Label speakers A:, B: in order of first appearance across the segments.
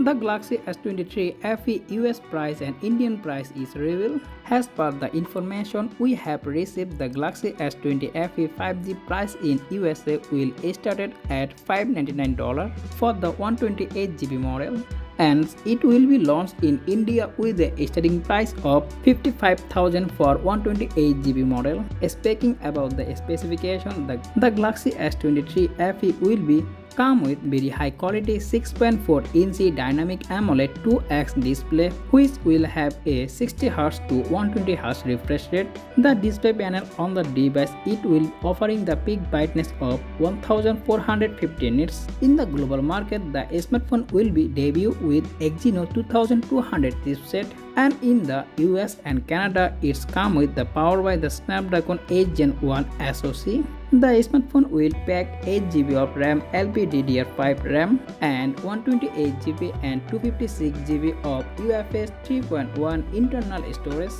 A: The Galaxy S23 FE US price and Indian price is revealed. As per the information we have received, the Galaxy S20 FE 5G price in USA will start at $599 for the 128GB model, and it will be launched in India with a starting price of $55,000 for 128GB model. Speaking about the specification, the Galaxy S23 FE will come with very high quality 6.4-inch dynamic AMOLED 2X display, which will have a 60Hz to 120Hz refresh rate. The display panel on the device it will offering the peak brightness of 1450 nits. In the global market, the smartphone will be debuted with Exynos 2200 chipset, and in the US and Canada it's come with the powered by the Snapdragon 8 Gen 1 SoC. The smartphone will pack 8GB of RAM, LPDDR5 RAM, and 128GB and 256GB of UFS 3.1 internal storage.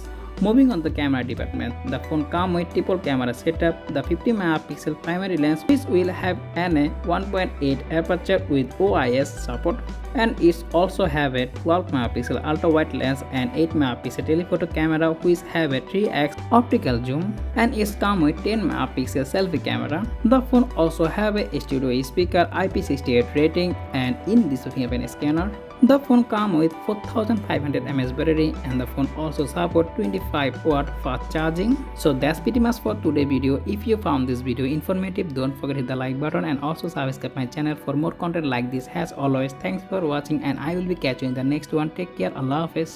A: Moving on the camera department, the phone comes with triple camera setup, the 50MP primary lens which will have an 1.8 aperture with OIS support, and it also have a 12MP ultra wide lens and 8MP telephoto camera which have a 3x optical zoom, and it comes with 10MP selfie camera. The phone also have a studio speaker, IP68 rating, and in this fingerprint scanner. The phone comes with 4500 mAh battery, and the phone also supports 25W fast charging. So that's pretty much for today's video. If you found this video informative, don't forget to hit the like button and also subscribe my channel for more content like this. As always, thanks for watching, and I will be catching you in the next one. Take care. Allah Hafiz.